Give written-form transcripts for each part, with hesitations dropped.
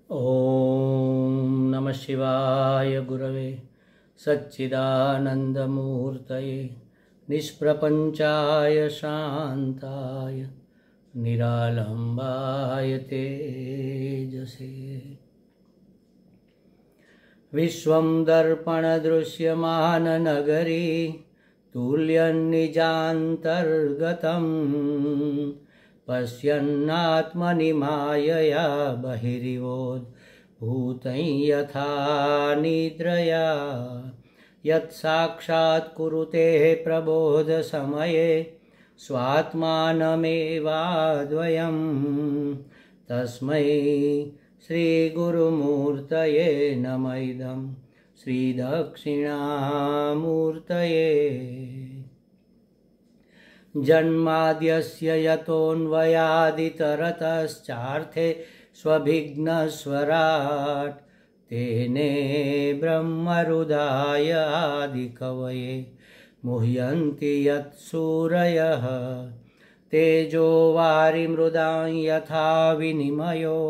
ओम नमः शिवाय गुरवे सच्चिदानन्दमूर्तये निष्प्रपञ्चाय शान्ताय निरालम्बाय तेजसे। विश्वं दर्पणदृश्यमाननगरी तुल्यन्निजान्तर्गतम् पश्यन्नात्मनि मायया बहिरिवोद्भूतं यथा निद्रया यत्साक्षात् कुरुते प्रबोधसमये स्वात्मानमेवाद्वयं तस्मै श्रीगुरुमूर्तये नमः इदं श्रीदक्षिणामूर्तये। जन्माद्यस्य यतोऽन्वयादितरतश्चार्थे स्वभिघ्नस्वराट् तेने ब्रह्महृदाय आदिकवये मुह्यन्ति यत्सूरयः तेजो वारिमृदां यथा विनिमयो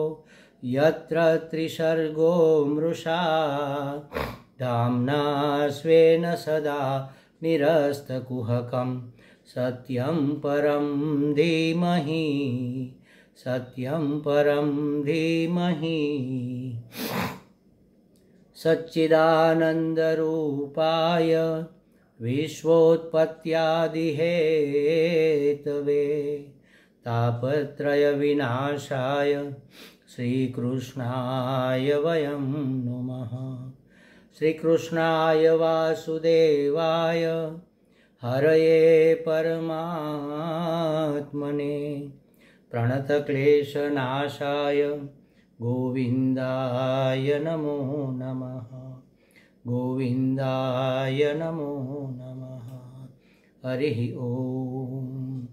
यत्र त्रिसर्गो मृषा धाम्ना स्वेन सदा निरस्तकुहकम् सत्यं परं धीमहि सत्यं परं धीमहि। सच्चिदानन्दरूपाय विश्वोत्पत्त्यादिहेतवे तापत्रयविनाशाय श्रीकृष्णाय वयं नुमः। श्रीकृष्णाय वासुदेवाय हरये परमात्मने प्रणतक्लेशनाशाय गोविन्दाय नमो नमः गोविन्दाय नमो नमः। हरिः ओम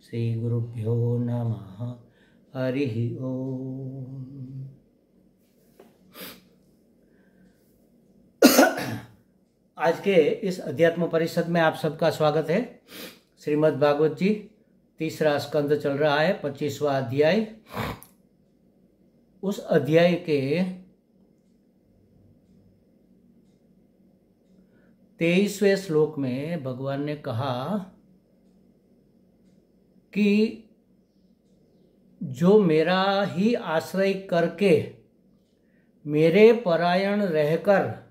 श्रीगुरुभ्यो नमः। हरिः ओम। आज के इस अध्यात्म परिषद में आप सबका स्वागत है। श्रीमद् भागवत जी तीसरा स्कंद चल रहा है, 25वां अध्याय। उस अध्याय के 23वें श्लोक में भगवान ने कहा कि जो मेरा ही आश्रय करके मेरे परायण रहकर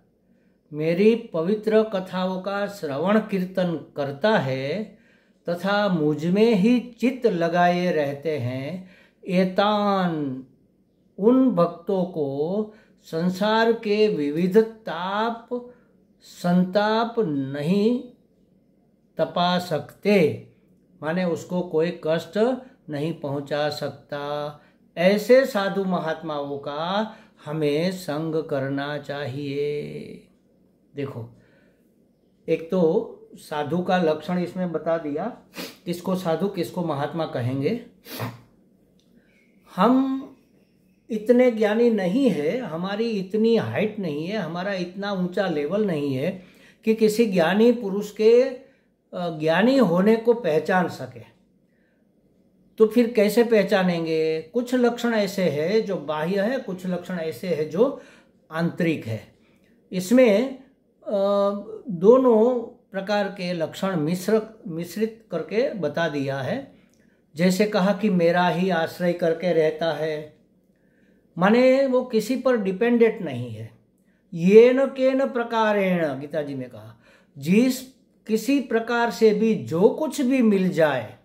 मेरी पवित्र कथाओं का श्रवण कीर्तन करता है तथा मुझ में ही चित्त लगाए रहते हैं, एतान उन भक्तों को संसार के विविध ताप संताप नहीं तपा सकते, माने उसको कोई कष्ट नहीं पहुंचा सकता। ऐसे साधु महात्माओं का हमें संग करना चाहिए। देखो, एक तो साधु का लक्षण इसमें बता दिया, किसको साधु किसको महात्मा कहेंगे। हम इतने ज्ञानी नहीं है, हमारी इतनी हाइट नहीं है, हमारा इतना ऊंचा लेवल नहीं है कि किसी ज्ञानी पुरुष के ज्ञानी होने को पहचान सके। तो फिर कैसे पहचानेंगे? कुछ लक्षण ऐसे हैं जो बाह्य है, कुछ लक्षण ऐसे हैं जो आंतरिक है। इसमें दोनों प्रकार के लक्षण मिश्रित करके बता दिया है। जैसे कहा कि मेरा ही आश्रय करके रहता है, माने वो किसी पर डिपेंडेंट नहीं है। येन केन प्रकारेण, गीता जी ने कहा, जिस किसी प्रकार से भी जो कुछ भी मिल जाए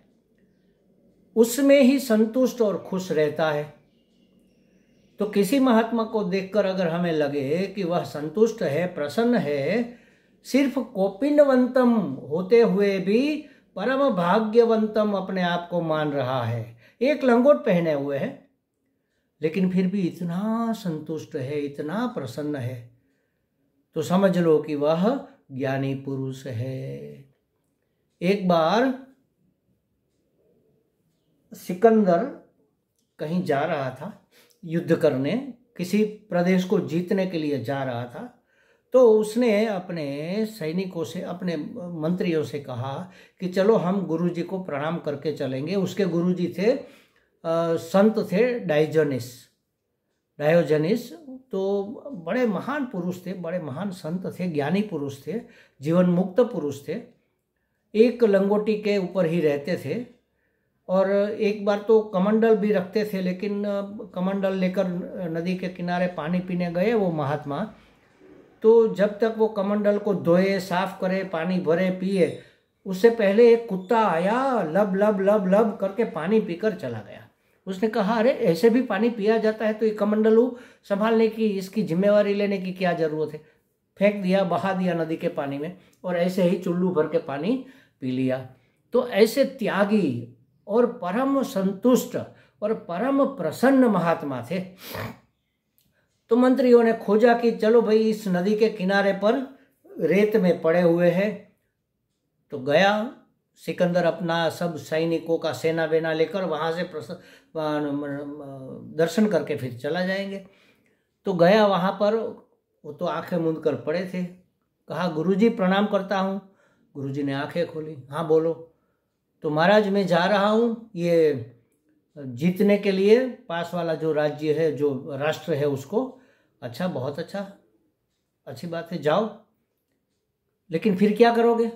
उसमें ही संतुष्ट और खुश रहता है। तो किसी महात्मा को देखकर अगर हमें लगे कि वह संतुष्ट है, प्रसन्न है, सिर्फ कौपीनवंतम होते हुए भी परम भाग्यवंतम अपने आप को मान रहा है, एक लंगोट पहने हुए है, लेकिन फिर भी इतना संतुष्ट है, इतना प्रसन्न है, तो समझ लो कि वह ज्ञानी पुरुष है। एक बार सिकंदर कहीं जा रहा था युद्ध करने, किसी प्रदेश को जीतने के लिए जा रहा था। तो उसने अपने सैनिकों से, अपने मंत्रियों से कहा कि चलो हम गुरुजी को प्रणाम करके चलेंगे। उसके गुरुजी थे, संत थे डाइजोनिस। डायोजनीस तो बड़े महान पुरुष थे, बड़े महान संत थे, ज्ञानी पुरुष थे, जीवन मुक्त पुरुष थे। एक लंगोटी के ऊपर ही रहते थे और एक बार तो कमंडल भी रखते थे, लेकिन कमंडल लेकर नदी के किनारे पानी पीने गए वो महात्मा, तो जब तक वो कमंडल को धोए, साफ करे, पानी भरे, पिए, उससे पहले एक कुत्ता आया, लब लब लब लब करके पानी पीकर चला गया। उसने कहा, अरे ऐसे भी पानी पिया जाता है, तो ये कमंडलू संभालने की, इसकी जिम्मेवारी लेने की क्या जरूरत है। फेंक दिया, बहा दिया नदी के पानी में, और ऐसे ही चुल्लू भर के पानी पी लिया। तो ऐसे त्यागी और परम संतुष्ट और परम प्रसन्न महात्मा थे। तो मंत्रियों ने खोजा कि चलो भाई, इस नदी के किनारे पर रेत में पड़े हुए हैं। तो गया सिकंदर अपना सब सैनिकों का सेना वेना लेकर, वहां से दर्शन करके फिर चला जाएंगे। तो गया वहां पर, वो तो आंखें मूंद कर पड़े थे। कहा, गुरुजी प्रणाम करता हूँ। गुरुजी ने आंखें खोली, हाँ बोलो। तो महाराज मैं जा रहा हूँ ये जीतने के लिए, पास वाला जो राज्य है, जो राष्ट्र है उसको। अच्छा, बहुत अच्छा, अच्छी बात है, जाओ। लेकिन फिर क्या करोगे?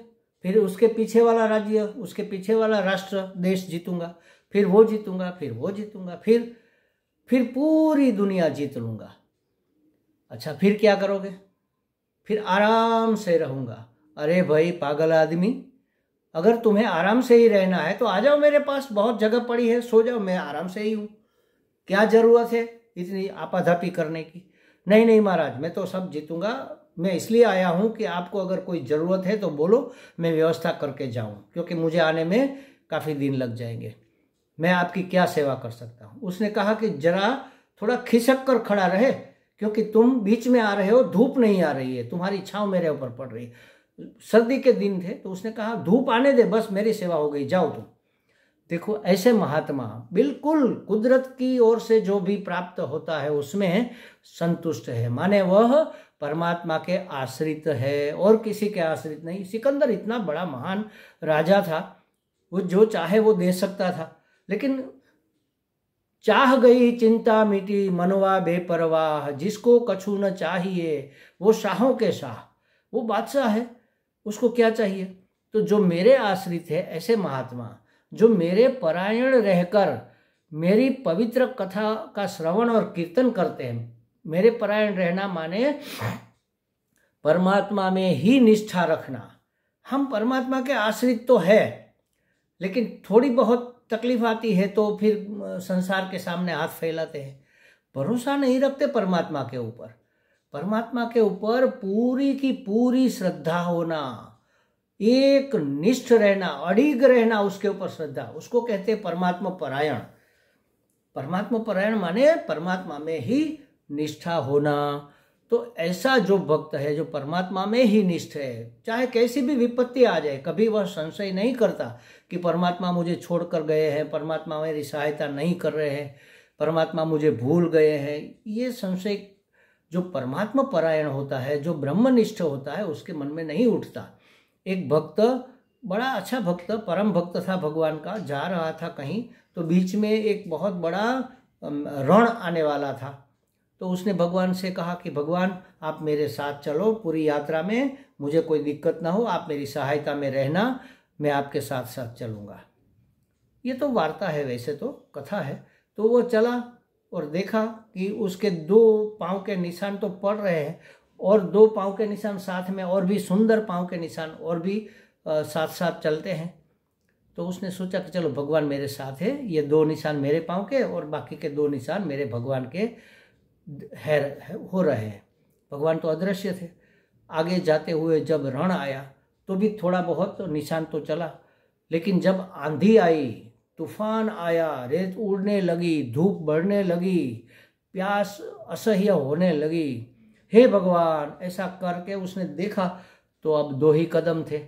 फिर उसके पीछे वाला राज्य, उसके पीछे वाला राष्ट्र, देश जीतूंगा, फिर वो जीतूंगा, फिर वो जीतूंगा, फिर पूरी दुनिया जीत लूंगा। अच्छा, फिर क्या करोगे? फिर आराम से रहूंगा। अरे भाई पागल आदमी, अगर तुम्हें आराम से ही रहना है तो आ जाओ मेरे पास, बहुत जगह पड़ी है, सो जाओ, मैं आराम से ही हूँ। क्या जरूरत है इतनी आपाधापी करने की? नहीं नहीं महाराज, मैं तो सब जीतूंगा। मैं इसलिए आया हूँ कि आपको अगर कोई ज़रूरत है तो बोलो, मैं व्यवस्था करके जाऊँ, क्योंकि मुझे आने में काफ़ी दिन लग जाएंगे। मैं आपकी क्या सेवा कर सकता हूँ? उसने कहा कि जरा थोड़ा खिसक कर खड़ा रहे, क्योंकि तुम बीच में आ रहे हो, धूप नहीं आ रही है, तुम्हारी छाँव मेरे ऊपर पड़ रही है। सर्दी के दिन थे, तो उसने कहा धूप आने दे, बस मेरी सेवा हो गई, जाओ तुम। देखो, ऐसे महात्मा बिल्कुल कुदरत की ओर से जो भी प्राप्त होता है उसमें संतुष्ट है, माने वह परमात्मा के आश्रित है और किसी के आश्रित नहीं। सिकंदर इतना बड़ा महान राजा था, वो जो चाहे वो दे सकता था, लेकिन चाह गई चिंता मिटी मनवा बेपरवाह, जिसको कछु न चाहिए वो शाहों के शाह, वो बादशाह है, उसको क्या चाहिए। तो जो मेरे आश्रित है, ऐसे महात्मा जो मेरे परायण रहकर मेरी पवित्र कथा का श्रवण और कीर्तन करते हैं। मेरे परायण रहना माने परमात्मा में ही निष्ठा रखना। हम परमात्मा के आश्रित तो है, लेकिन थोड़ी बहुत तकलीफ आती है तो फिर संसार के सामने हाथ फैलाते हैं, भरोसा नहीं रखते परमात्मा के ऊपर। परमात्मा के ऊपर पूरी की पूरी श्रद्धा होना, एक निष्ठ रहना, अड़िग रहना, उसके ऊपर श्रद्धा, उसको कहते हैं परमात्मा परायण। परमात्मा परायण माने परमात्मा में ही निष्ठा होना। तो ऐसा जो भक्त है, जो परमात्मा में ही निष्ठ है, चाहे कैसी भी विपत्ति आ जाए, कभी वह संशय नहीं करता कि परमात्मा मुझे छोड़कर गए हैं, परमात्मा मेरी सहायता नहीं कर रहे हैं, परमात्मा मुझे भूल गए हैं। ये संशय जो परमात्मा परायण होता है, जो ब्रह्मनिष्ठ होता है, उसके मन में नहीं उठता। एक भक्त, बड़ा अच्छा भक्त, परम भक्त था भगवान का, जा रहा था कहीं, तो बीच में एक बहुत बड़ा रण आने वाला था। तो उसने भगवान से कहा कि भगवान आप मेरे साथ चलो पूरी यात्रा में, मुझे कोई दिक्कत ना हो, आप मेरी सहायता में रहना, मैं आपके साथ साथ चलूँगा। ये तो वार्ता है, वैसे तो कथा है। तो वो चला और देखा कि उसके 2 पाँव के निशान तो पड़ रहे हैं, और 2 पाँव के निशान साथ में और भी सुंदर पाँव के निशान और भी साथ साथ चलते हैं। तो उसने सोचा कि चलो भगवान मेरे साथ है, ये 2 निशान मेरे पाँव के और बाकी के 2 निशान मेरे भगवान के हो रहे हैं। भगवान तो अदृश्य थे। आगे जाते हुए जब रण आया तो भी थोड़ा बहुत निशान तो चला, लेकिन जब आंधी आई, तूफान आया, रेत उड़ने लगी, धूप बढ़ने लगी, प्यास असह्य होने लगी, हे भगवान ऐसा करके उसने देखा तो अब 2 ही कदम थे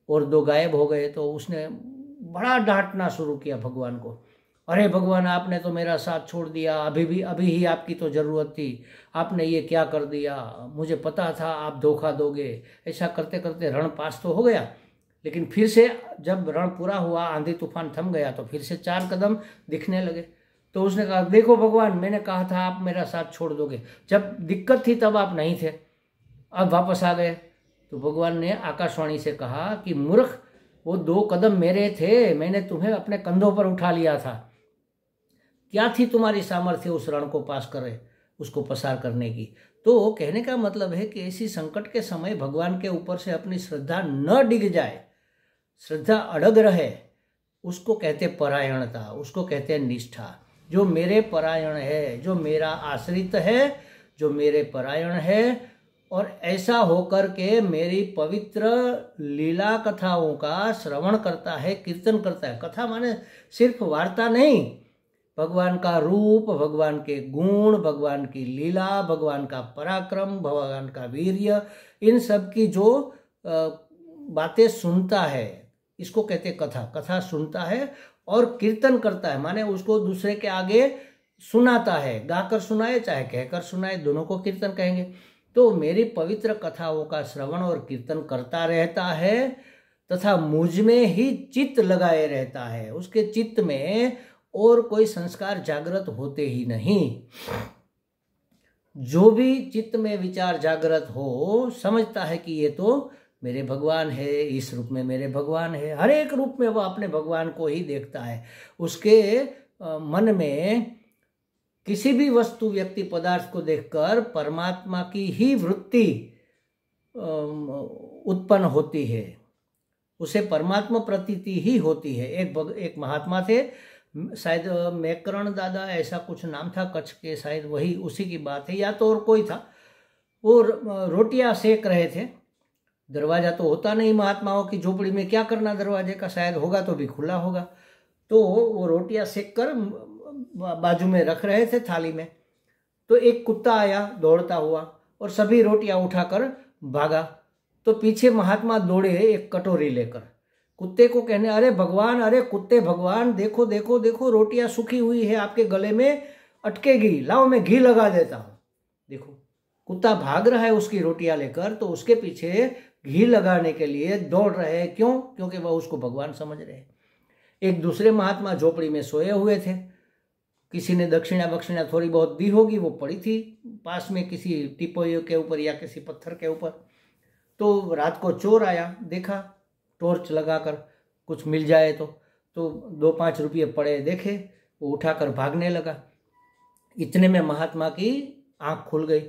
और 2 गायब हो गए। तो उसने बड़ा डांटना शुरू किया भगवान को, अरे भगवान आपने तो मेरा साथ छोड़ दिया, अभी ही आपकी तो ज़रूरत थी, आपने ये क्या कर दिया, मुझे पता था आप धोखा दोगे। ऐसा करते करते रण पास तो हो गया, लेकिन फिर से जब रण पूरा हुआ, आंधी तूफान थम गया, तो फिर से 4 कदम दिखने लगे। तो उसने कहा देखो भगवान, मैंने कहा था आप मेरा साथ छोड़ दोगे, जब दिक्कत थी तब आप नहीं थे, अब वापस आ गए। तो भगवान ने आकाशवाणी से कहा कि मूर्ख, वो 2 कदम मेरे थे, मैंने तुम्हें अपने कंधों पर उठा लिया था, क्या थी तुम्हारी सामर्थ्य उस रण को पास करे, उसको पसार करने की। तो कहने का मतलब है कि ऐसी संकट के समय भगवान के ऊपर से अपनी श्रद्धा न डिग जाए, श्रद्धा अड़ग रहे, उसको कहते परायणता, उसको कहते निष्ठा। जो मेरे परायण है, जो मेरा आश्रित है, जो मेरे परायण है, और ऐसा होकर के मेरी पवित्र लीला कथाओं का श्रवण करता है, कीर्तन करता है। कथा माने सिर्फ वार्ता नहीं, भगवान का रूप, भगवान के गुण, भगवान की लीला, भगवान का पराक्रम, भगवान का वीर्य, इन सब की जो बातें सुनता है, इसको कहते कथा। कथा सुनता है और कीर्तन करता है, माने उसको दूसरे के आगे सुनाता है, गाकर सुनाए चाहे कहकर सुनाए, दोनों को कीर्तन कहेंगे। तो मेरी पवित्र कथाओं का श्रवण और कीर्तन करता रहता है तथा मुझ में ही चित्त लगाए रहता है, उसके चित्त में और कोई संस्कार जागृत होते ही नहीं। जो भी चित्त में विचार जागृत हो, समझता है कि ये तो मेरे भगवान है, इस रूप में मेरे भगवान है। हर एक रूप में वह अपने भगवान को ही देखता है। उसके मन में किसी भी वस्तु, व्यक्ति, पदार्थ को देखकर परमात्मा की ही वृत्ति उत्पन्न होती है, उसे परमात्मा प्रतीति ही होती है। एक महात्मा थे, शायद मैकरण दादा ऐसा कुछ नाम था, कच्छ के, शायद वही उसी की बात है, या तो और कोई था। वो रोटियां सेक रहे थे। दरवाजा तो होता नहीं महात्माओं की झोपड़ी में, क्या करना दरवाजे का, शायद होगा तो भी खुला होगा। तो वो रोटियां सेक कर बाजू में रख रहे थे थाली में। तो एक कुत्ता आया दौड़ता हुआ और सभी रोटियां उठाकर भागा। तो पीछे महात्मा दौड़े एक कटोरी लेकर, कुत्ते को कहने, अरे भगवान, अरे कुत्ते भगवान, देखो देखो देखो, रोटियां सूखी हुई है, आपके गले में अटकेगी, लाओ मैं घी लगा देता हूँ। देखो कुत्ता भाग रहा है उसकी रोटियां लेकर, तो उसके पीछे घी लगाने के लिए दौड़ रहे हैं। क्यों? क्योंकि वह उसको भगवान समझ रहे हैं। एक दूसरे महात्मा झोपड़ी में सोए हुए थे, किसी ने दक्षिणा बक्षिणा थोड़ी बहुत दी होगी, वो पड़ी थी पास में किसी टिपोई के ऊपर या किसी पत्थर के ऊपर। तो रात को चोर आया, देखा टॉर्च लगाकर कुछ मिल जाए तो 2-5 रुपये पड़े, देखे, वो उठाकर भागने लगा। इतने में महात्मा की आंख खुल गई।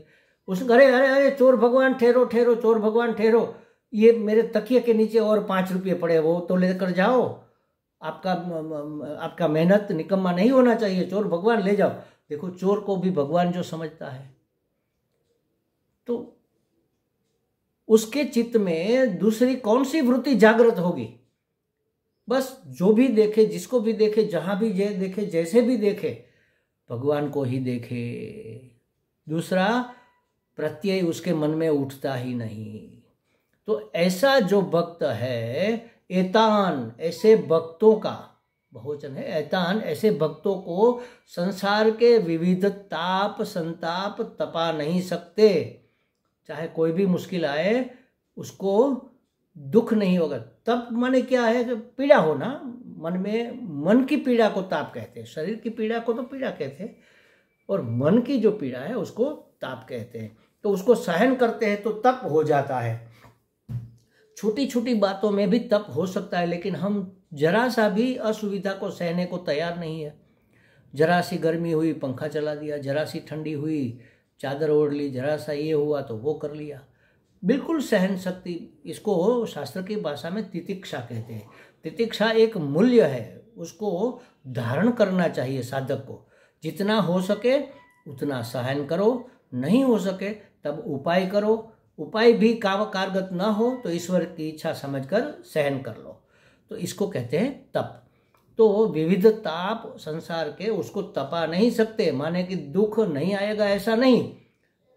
उसने, अरे अरे अरे चोर भगवान ठहरो ठहरो, चोर भगवान ठहरो, ये मेरे तकिए के नीचे और 5 रुपये पड़े, वो तो लेकर जाओ, आपका मेहनत निकम्मा नहीं होना चाहिए, चोर भगवान ले जाओ। देखो चोर को भी भगवान जो समझता है, तो उसके चित्त में दूसरी कौन सी वृत्ति जागृत होगी? बस जो भी देखे, जिसको भी देखे, जहां भी देखे, जैसे भी देखे, भगवान को ही देखे। दूसरा प्रत्यय उसके मन में उठता ही नहीं। तो ऐसा जो भक्त है, एतान, ऐसे भक्तों का बहुवचन है, एतान, ऐसे भक्तों को संसार के विविध ताप संताप तपा नहीं सकते। चाहे कोई भी मुश्किल आए, उसको दुख नहीं होगा। तप माने क्या है? कि पीड़ा होना मन में, मन की पीड़ा को ताप कहते हैं। शरीर की पीड़ा को तो पीड़ा कहते हैं, और मन की जो पीड़ा है उसको ताप कहते हैं। तो उसको सहन करते हैं तो तप हो जाता है। छोटी छोटी बातों में भी तप हो सकता है, लेकिन हम जरा सा भी असुविधा को सहने को तैयार नहीं है। जरा सी गर्मी हुई, पंखा चला दिया, जरा सी ठंडी हुई, चादर ओढ़ ली, जरा सा ये हुआ तो वो कर लिया। बिल्कुल सहन शक्ति, इसको शास्त्र की भाषा में तितिक्षा कहते हैं। तितिक्षा एक मूल्य है, उसको धारण करना चाहिए साधक को। जितना हो सके उतना सहन करो, नहीं हो सके तब उपाय करो। उपाय भी कारगर ना हो तो ईश्वर की इच्छा समझकर सहन कर लो। तो इसको कहते हैं तप। तो विविध ताप संसार के, उसको तपा नहीं सकते, माने कि दुख नहीं आएगा ऐसा नहीं,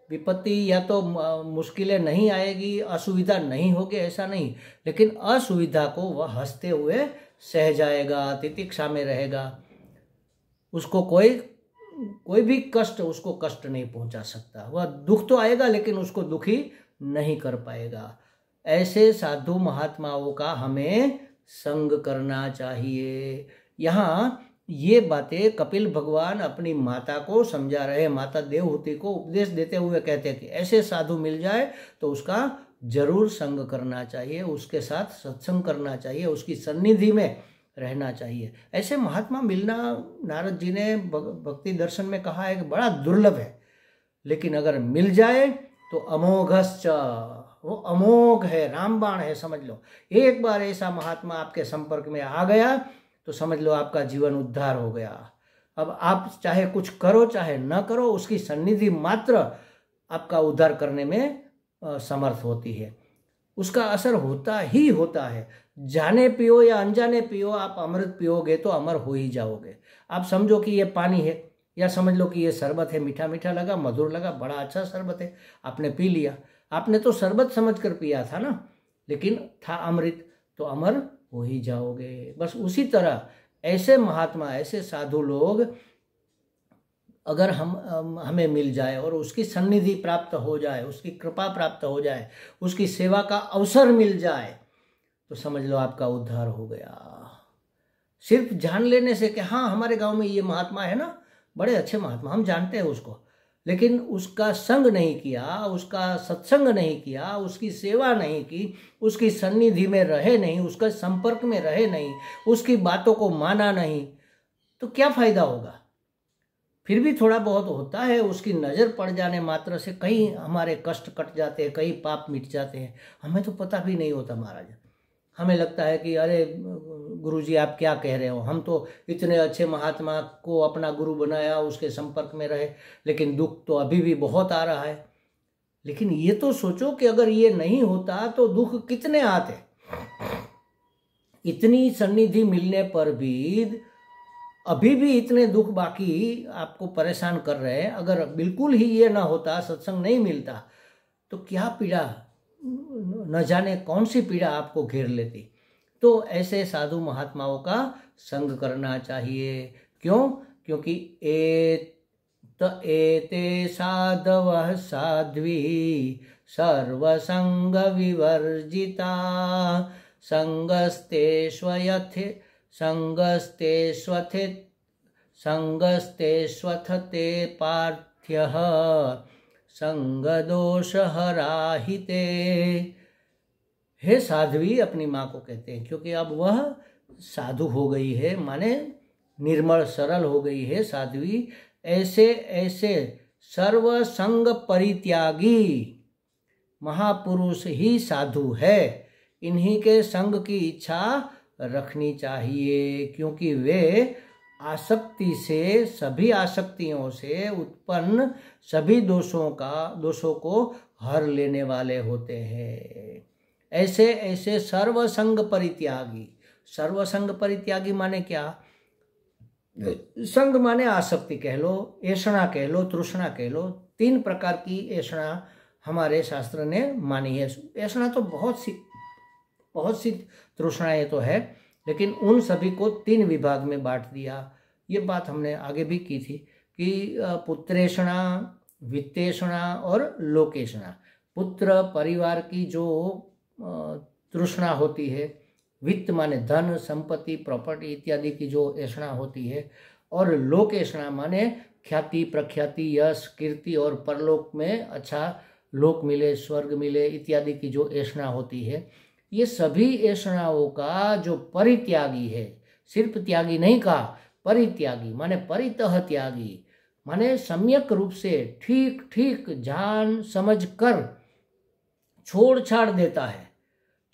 विपत्ति या तो मुश्किलें नहीं आएगी, असुविधा नहीं होगी ऐसा नहीं, लेकिन असुविधा को वह हंसते हुए सह जाएगा, तितिक्षा में रहेगा। उसको कोई भी कष्ट उसको कष्ट नहीं पहुंचा सकता। वह दुख तो आएगा लेकिन उसको दुखी नहीं कर पाएगा। ऐसे साधु महात्माओं का हमें संग करना चाहिए। यहाँ ये बातें कपिल भगवान अपनी माता को समझा रहे, माता देवहूति को उपदेश देते हुए कहते कि ऐसे साधु मिल जाए तो उसका जरूर संग करना चाहिए, उसके साथ सत्संग करना चाहिए, उसकी सन्निधि में रहना चाहिए। ऐसे महात्मा मिलना, नारद जी ने भक्ति दर्शन में कहा है कि बड़ा दुर्लभ है, लेकिन अगर मिल जाए तो अमोघश्च, वो अमोघ है, रामबाण है, समझ लो। एक बार ऐसा महात्मा आपके संपर्क में आ गया तो समझ लो आपका जीवन उद्धार हो गया। अब आप चाहे कुछ करो चाहे न करो, उसकी सन्निधि मात्र आपका उद्धार करने में समर्थ होती है, उसका असर होता ही होता है। जाने पियो या अनजाने पियो, आप अमृत पियोगे तो अमर हो ही जाओगे। आप समझो कि ये पानी है, या समझ लो कि ये शरबत है, मीठा मीठा लगा, मधुर लगा, बड़ा अच्छा शरबत है, आपने पी लिया। आपने तो शरबत समझकर पिया था ना, लेकिन था अमृत, तो अमर हो ही जाओगे। बस उसी तरह ऐसे महात्मा, ऐसे साधु लोग अगर हमें मिल जाए और उसकी सन्निधि प्राप्त हो जाए, उसकी कृपा प्राप्त हो जाए, उसकी सेवा का अवसर मिल जाए, तो समझ लो आपका उद्धार हो गया। सिर्फ जान लेने से कि हाँ हमारे गांव में ये महात्मा है ना, बड़े अच्छे महात्मा, हम जानते हैं उसको, लेकिन उसका संग नहीं किया, उसका सत्संग नहीं किया, उसकी सेवा नहीं की, उसकी सन्निधि में रहे नहीं, उसका संपर्क में रहे नहीं, उसकी बातों को माना नहीं, तो क्या फायदा होगा। फिर भी थोड़ा बहुत होता है, उसकी नज़र पड़ जाने मात्र से कई हमारे कष्ट कट जाते हैं, कई पाप मिट जाते हैं, हमें तो पता भी नहीं होता महाराज। हमें लगता है कि अरे गुरुजी आप क्या कह रहे हो, हम तो इतने अच्छे महात्मा को अपना गुरु बनाया, उसके संपर्क में रहे, लेकिन दुख तो अभी भी बहुत आ रहा है। लेकिन ये तो सोचो कि अगर ये नहीं होता तो दुख कितने आते। इतनी सन्निधि मिलने पर भी अभी भी इतने दुख बाकी आपको परेशान कर रहे हैं। अगर बिल्कुल ही ये ना होता, सत्संग नहीं मिलता, तो क्या पीड़ा, न जाने कौन सी पीड़ा आपको घेर लेती। तो ऐसे साधु महात्माओं का संग करना चाहिए। क्यों? क्योंकि एते साधवः साध्वी सर्वसंग विवर्जिता संगस्तेष्वथते पार्थ्यः संगदोषहराहिते। हे साध्वी अपनी माँ को कहते हैं, क्योंकि अब वह साधु हो गई है, माने निर्मल सरल हो गई है साध्वी। ऐसे ऐसे सर्वसंग परित्यागी महापुरुष ही साधु है। इन्हीं के संग की इच्छा रखनी चाहिए, क्योंकि वे आसक्ति से, सभी आसक्तियों से उत्पन्न सभी दोषों को हर लेने वाले होते हैं। ऐसे ऐसे सर्वसंग परित्यागी। सर्वसंग परित्यागी माने क्या? संग माने आसक्ति कह लो, ऐषणा कह लो, तृष्णा कह लो। 3 प्रकार की ऐषणा हमारे शास्त्र ने मानी है। ऐषणा तो बहुत सी तृष्णाएं तो है, लेकिन उन सभी को 3 विभाग में बांट दिया। ये बात हमने आगे भी की थी कि पुत्रेषणा, वित्तेषणा और लोकेषणा। पुत्र परिवार की जो तृष्णा होती है, वित्त माने धन, संपत्ति, प्रॉपर्टी इत्यादि की जो ऐषणा होती है, और लोकेषणा माने ख्याति, प्रख्याति, यश, कीर्ति और परलोक में अच्छा लोक मिले, स्वर्ग मिले इत्यादि की जो ऐषणा होती है। ये सभी ऐषणाओं का जो परित्यागी है, सिर्फ त्यागी नहीं कहा, परित्यागी माने परितः त्यागी, माने सम्यक रूप से ठीक ठीक जान समझ कर छोड़ छाड़ देता है।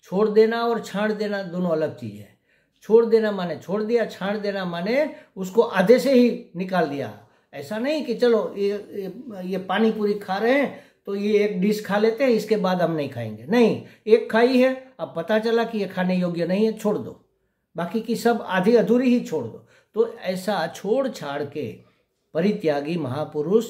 छोड़ देना और छाड़ देना दोनों अलग चीज है। छोड़ देना माने छोड़ दिया, छाड़ देना माने उसको आधे से ही निकाल दिया। ऐसा नहीं कि चलो ये पानी पूरी खा रहे हैं तो ये एक डिश खा लेते हैं, इसके बाद हम नहीं खाएंगे। नहीं, एक खाई है, अब पता चला कि ये खाने योग्य नहीं है, छोड़ दो, बाकी की सब आधी अधूरी ही छोड़ दो। तो ऐसा छोड़ छाड़ के परित्यागी महापुरुष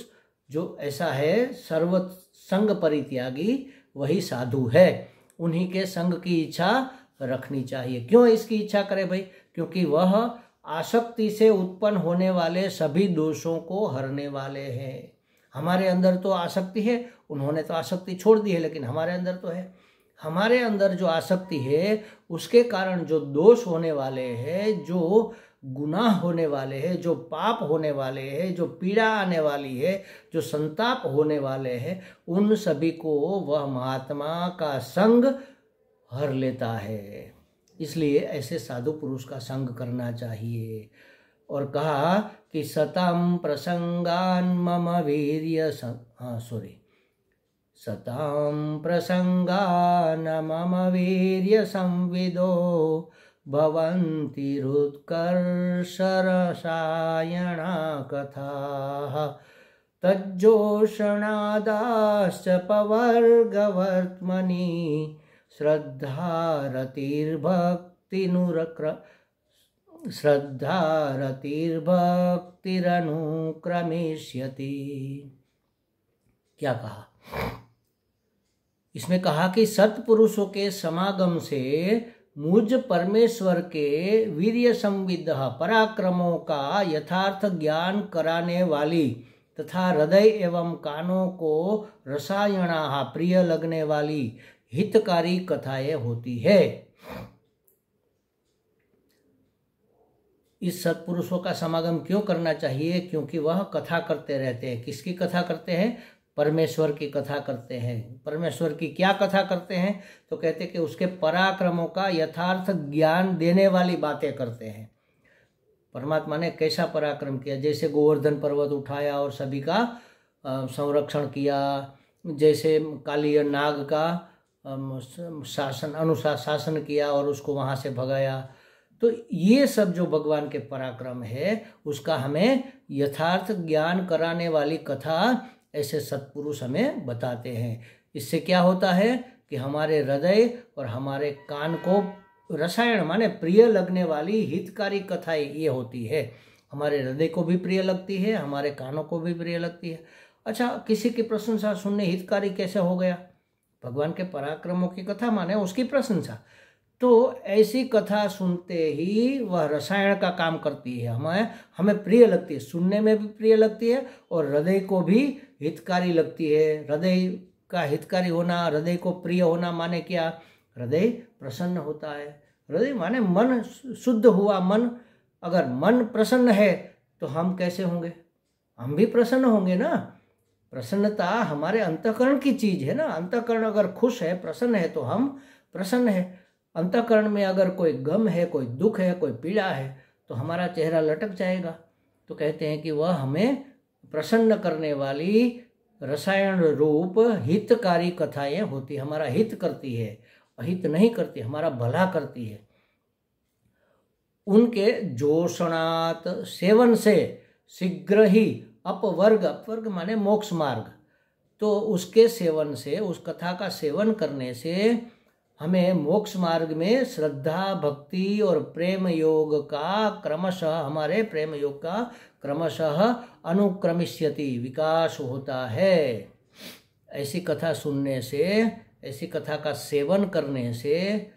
जो ऐसा है, सर्वसंग परित्यागी, वही साधु है। उन्हीं के संग की इच्छा रखनी चाहिए। क्यों इसकी इच्छा करे भाई? क्योंकि वह आसक्ति से उत्पन्न होने वाले सभी दोषों को हरने वाले हैं। हमारे अंदर तो आसक्ति है, उन्होंने तो आसक्ति छोड़ दी है, लेकिन हमारे अंदर तो है। हमारे अंदर जो आसक्ति है उसके कारण जो दोष होने वाले हैं, जो गुनाह होने वाले हैं, जो पाप होने वाले हैं, जो पीड़ा आने वाली है, जो संताप होने वाले हैं, उन सभी को वह महात्मा का संग हर लेता है। इसलिए ऐसे साधु पुरुष का संग करना चाहिए। और कहा कि सताम प्रसंगान मम वीर्य सताम प्रसंगान मम वीर्य संविदो भवन्ति रुत्कर्षरसायणा कथाः तज्जोषणादाश्च पवर्गवर्त्मनि श्रद्धारतिर्भक्तिरनुक्रमिष्यति। क्या कहा इसमें? कहा कि सत्पुरुषों के समागम से मुझ परमेश्वर के वीर्य संविद्ध पराक्रमों का यथार्थ ज्ञान कराने वाली तथा हृदय एवं कानों को रसायणा प्रिय लगने वाली हितकारी कथाएं होती है। इस सत्पुरुषों का समागम क्यों करना चाहिए? क्योंकि वह कथा करते रहते हैं। किसकी कथा करते हैं? परमेश्वर की कथा करते हैं। परमेश्वर की क्या कथा करते हैं? तो कहते हैं कि उसके पराक्रमों का यथार्थ ज्ञान देने वाली बातें करते हैं। परमात्मा ने कैसा पराक्रम किया, जैसे गोवर्धन पर्वत उठाया और सभी का संरक्षण किया, जैसे काली नाग का शासन किया और उसको वहाँ से भगाया। तो ये सब जो भगवान के पराक्रम है उसका हमें यथार्थ ज्ञान कराने वाली कथा ऐसे सत्पुरुष हमें बताते हैं। इससे क्या होता है कि हमारे हृदय और हमारे कान को रसायन माने प्रिय लगने वाली हितकारी कथाएं ये होती है। हमारे हृदय को भी प्रिय लगती है, हमारे कानों को भी प्रिय लगती है। अच्छा, किसी की प्रशंसा सुनने हितकारी कैसे हो गया? भगवान के पराक्रमों की कथा माने उसकी प्रशंसा। तो ऐसी कथा सुनते ही वह रसायन का काम करती है, हमें प्रिय लगती है, सुनने में भी प्रिय लगती है और हृदय को भी हितकारी लगती है। हृदय का हितकारी होना, हृदय को प्रिय होना माने क्या? हृदय प्रसन्न होता है। हृदय माने मन शुद्ध हुआ मन। अगर मन प्रसन्न है तो हम कैसे होंगे? हम भी प्रसन्न होंगे ना। प्रसन्नता हमारे अंतःकरण की चीज है ना। अंतःकरण अगर खुश है, प्रसन्न है तो हम प्रसन्न है। अंतःकरण में अगर कोई गम है, कोई दुख है, कोई पीड़ा है तो हमारा चेहरा लटक जाएगा। तो कहते हैं कि वह हमें प्रसन्न करने वाली रसायन रूप हितकारी कथाएं होती, हमारा हित करती है, अहित नहीं करती, हमारा भला करती है। उनके जोषणात सेवन से शीघ्र ही अपवर्ग माने मोक्ष मार्ग, तो उसके सेवन से, उस कथा का सेवन करने से हमें मोक्ष मार्ग में श्रद्धा, भक्ति और प्रेम योग का क्रमशः, हमारे प्रेम योग का क्रमशः अनुक्रमिष्यति, विकास होता है। ऐसी कथा सुनने से, ऐसी कथा का सेवन करने से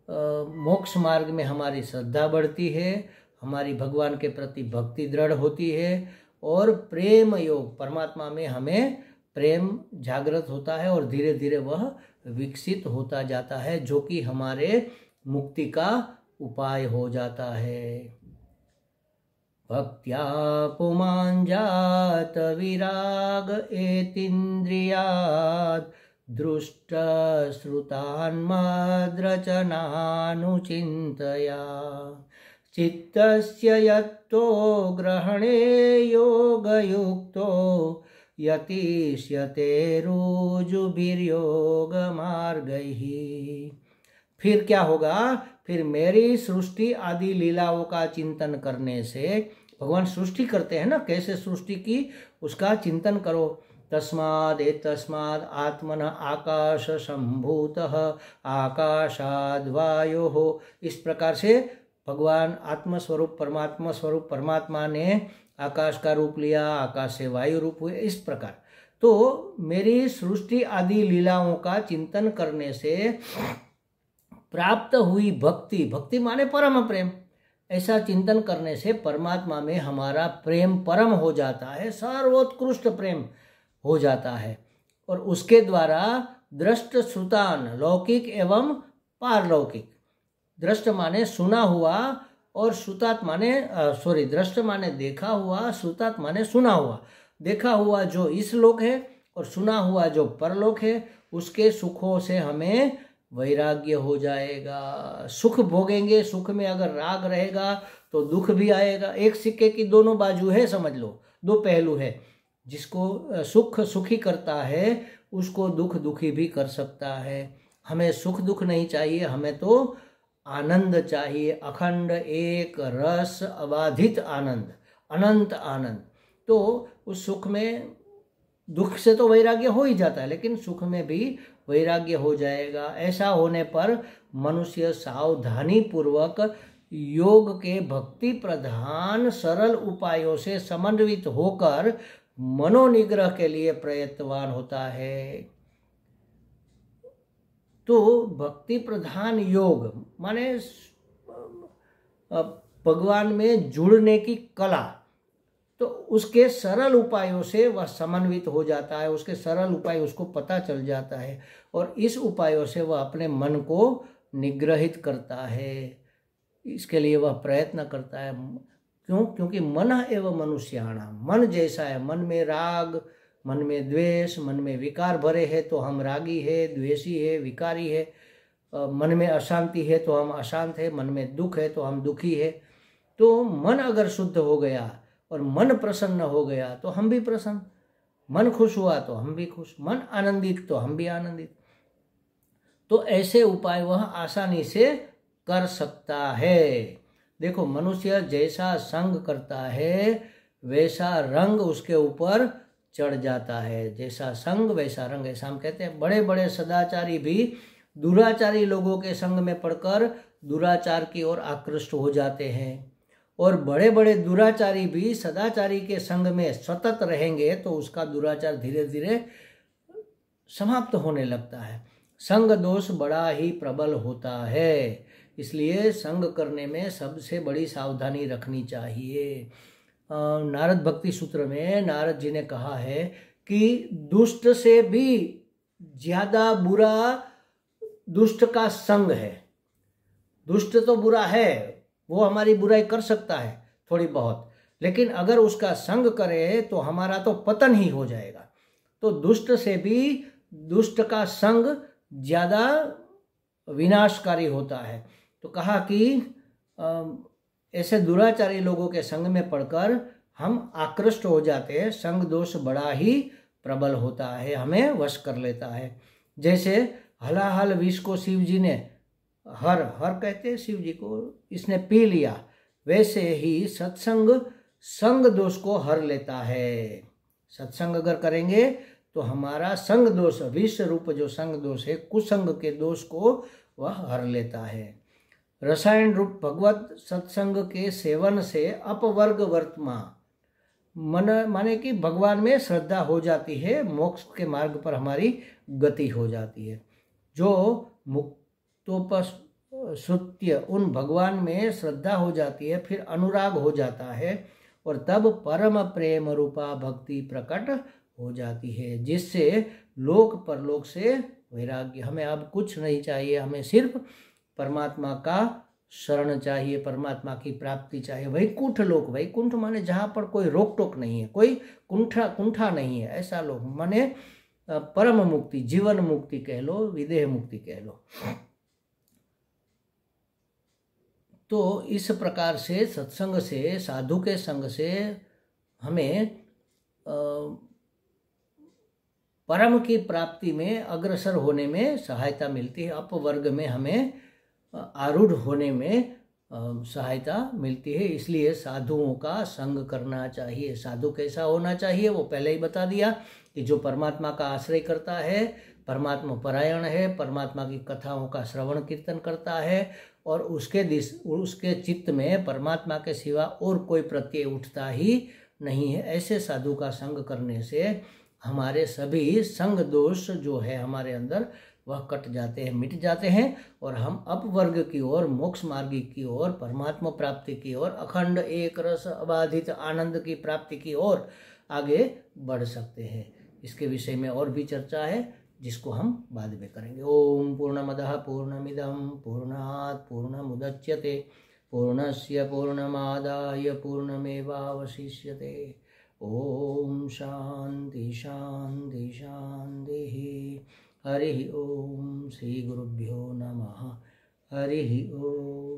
मोक्ष मार्ग में हमारी श्रद्धा बढ़ती है, हमारी भगवान के प्रति भक्ति दृढ़ होती है और प्रेम योग, परमात्मा में हमें प्रेम जागृत होता है और धीरे धीरे वह विकसित होता जाता है, जो कि हमारे मुक्ति का उपाय हो जाता है। भक्त्या पुमान् जात विराग एतीन्द्रियात् दृष्ट श्रुतान्मद्रचनानुचिन्तया चित्तस्य यत्तो ग्रहणे योगयुक्तो यतिष्यते रुजुभिर्योगमार्गैः। फिर क्या होगा? फिर मेरी सृष्टि आदि लीलाओं का चिंतन करने से, भगवान सृष्टि करते हैं ना, कैसे सृष्टि की उसका चिंतन करो। तस्माद् एतस्माद् आत्मनः आकाश संभूतः आकाशाद् वायोः। इस प्रकार से भगवान आत्मस्वरूप परमात्मा स्वरूप परमात्मा ने आकाश का रूप लिया, आकाश से वायु रूप हुए, इस प्रकार। तो मेरी सृष्टि आदि लीलाओं का चिंतन करने से प्राप्त हुई भक्ति, भक्ति माने परम प्रेम, ऐसा चिंतन करने से परमात्मा में हमारा प्रेम परम हो जाता है, सर्वोत्कृष्ट प्रेम हो जाता है। और उसके द्वारा दृष्ट श्रुतान, लौकिक एवं पारलौकिक, दृष्ट माने सुना हुआ और श्रुतात् माने दृष्ट माने देखा हुआ, श्रुतात् माने सुना हुआ। देखा हुआ जो इस लोक है और सुना हुआ जो परलोक है, उसके सुखों से हमें वैराग्य हो जाएगा। सुख भोगेंगे, सुख में अगर राग रहेगा तो दुख भी आएगा। एक सिक्के की दोनों बाजू है, समझ लो, दो पहलू है। जिसको सुख सुखी करता है उसको दुख दुखी भी कर सकता है। हमें सुख दुख नहीं चाहिए, हमें तो आनंद चाहिए, अखंड एक रस अबाधित आनंद, अनंत आनंद। तो उस सुख में, दुख से तो वैराग्य हो ही जाता है, लेकिन सुख में भी वैराग्य हो जाएगा। ऐसा होने पर मनुष्य सावधानी पूर्वक योग के भक्ति प्रधान सरल उपायों से समन्वित होकर मनोनिग्रह के लिए प्रयत्नवान होता है। तो भक्ति प्रधान योग माने भगवान में जुड़ने की कला, तो उसके सरल उपायों से वह समन्वित हो जाता है, उसके सरल उपाय उसको पता चल जाता है और इस उपायों से वह अपने मन को निग्रहित करता है। इसके लिए वह प्रयत्न करता है। क्यों? क्योंकि मन एवं मनुष्याणाम, मन जैसा है, मन में राग, मन में द्वेष, मन में विकार भरे है तो हम रागी है, द्वेषी है, विकारी है। मन में अशांति है तो हम अशांत है, मन में दुख है तो हम दुखी है। तो मन अगर शुद्ध हो गया और मन प्रसन्न हो गया तो हम भी प्रसन्न, मन खुश हुआ तो हम भी खुश, मन आनंदित तो हम भी आनंदित। तो ऐसे उपाय वह आसानी से कर सकता है। देखो, मनुष्य जैसा संग करता है वैसा रंग उसके ऊपर चढ़ जाता है। जैसा संग वैसा रंग, ऐसा हम कहते हैं। बड़े बड़े सदाचारी भी दुराचारी लोगों के संग में पड़कर दुराचार की ओर आकृष्ट हो जाते हैं, और बड़े बड़े दुराचारी भी सदाचारी के संग में सतत रहेंगे तो उसका दुराचार धीरे धीरे समाप्त होने लगता है। संग दोष बड़ा ही प्रबल होता है, इसलिए संग करने में सबसे बड़ी सावधानी रखनी चाहिए। नारद भक्ति सूत्र में नारद जी ने कहा है कि दुष्ट से भी ज्यादा बुरा दुष्ट का संग है। दुष्ट तो बुरा है, वो हमारी बुराई कर सकता है थोड़ी बहुत, लेकिन अगर उसका संग करे तो हमारा तो पतन ही हो जाएगा। तो दुष्ट से भी दुष्ट का संग ज्यादा विनाशकारी होता है। तो कहा कि ऐसे दुराचारी लोगों के संग में पड़कर हम आकृष्ट हो जाते हैं। संग दोष बड़ा ही प्रबल होता है, हमें वश कर लेता है। जैसे हलाहल विष को शिव जी ने, हर कहते हैं शिव जी को, इसने पी लिया, वैसे ही सत्संग संग दोष को हर लेता है। सत्संग अगर करेंगे तो हमारा संग दोष, विष रूप जो संग दोष है, कुसंग के दोष को वह हर लेता है। रसायन रूप भगवत सत्संग के सेवन से अपवर्ग वर्तमा, मन माने कि भगवान में श्रद्धा हो जाती है, मोक्ष के मार्ग पर हमारी गति हो जाती है। जो मुक्तोपश्रुत्य उन भगवान में श्रद्धा हो जाती है, फिर अनुराग हो जाता है और तब परम प्रेम रूपा भक्ति प्रकट हो जाती है, जिससे लोक परलोक से वैराग्य। हमें अब कुछ नहीं चाहिए, हमें सिर्फ परमात्मा का शरण चाहिए, परमात्मा की प्राप्ति चाहिए। वैकुंठ लोक, वैकुंठ माने जहाँ पर कोई रोक टोक नहीं है, कोई कुंठा नहीं है, ऐसा लोक माने परम मुक्ति, जीवन मुक्ति कह लो, विदेह मुक्ति कह लो। तो इस प्रकार से सत्संग से, साधु के संग से हमें परम की प्राप्ति में अग्रसर होने में सहायता मिलती है। अपवर्ग में हमें आरूढ़ होने में सहायता मिलती है। इसलिए साधुओं का संग करना चाहिए। साधु कैसा होना चाहिए वो पहले ही बता दिया कि जो परमात्मा का आश्रय करता है, परमात्मा परायण है, परमात्मा की कथाओं का श्रवण कीर्तन करता है और उसके चित्त में परमात्मा के सिवा और कोई प्रत्यय उठता ही नहीं है। ऐसे साधु का संग करने से हमारे सभी संग दोष जो है हमारे अंदर वह कट जाते हैं, मिट जाते हैं और हम अपवर्ग की ओर, मोक्ष मार्गी की ओर, परमात्मा प्राप्ति की ओर, अखंड एक रस अबाधित आनंद की प्राप्ति की ओर आगे बढ़ सकते हैं। इसके विषय में और भी चर्चा है जिसको हम बाद में करेंगे। ओम पूर्णमदः पूर्णमिदं पूर्णात् पूर्णमुदच्यते पूर्णस्य पूर्णमादाय पूर्णमेवावशिष्यते। ओम शांति शांति शांति। हरि ओम। श्री गुरुभ्यो नमः। हरि ओम।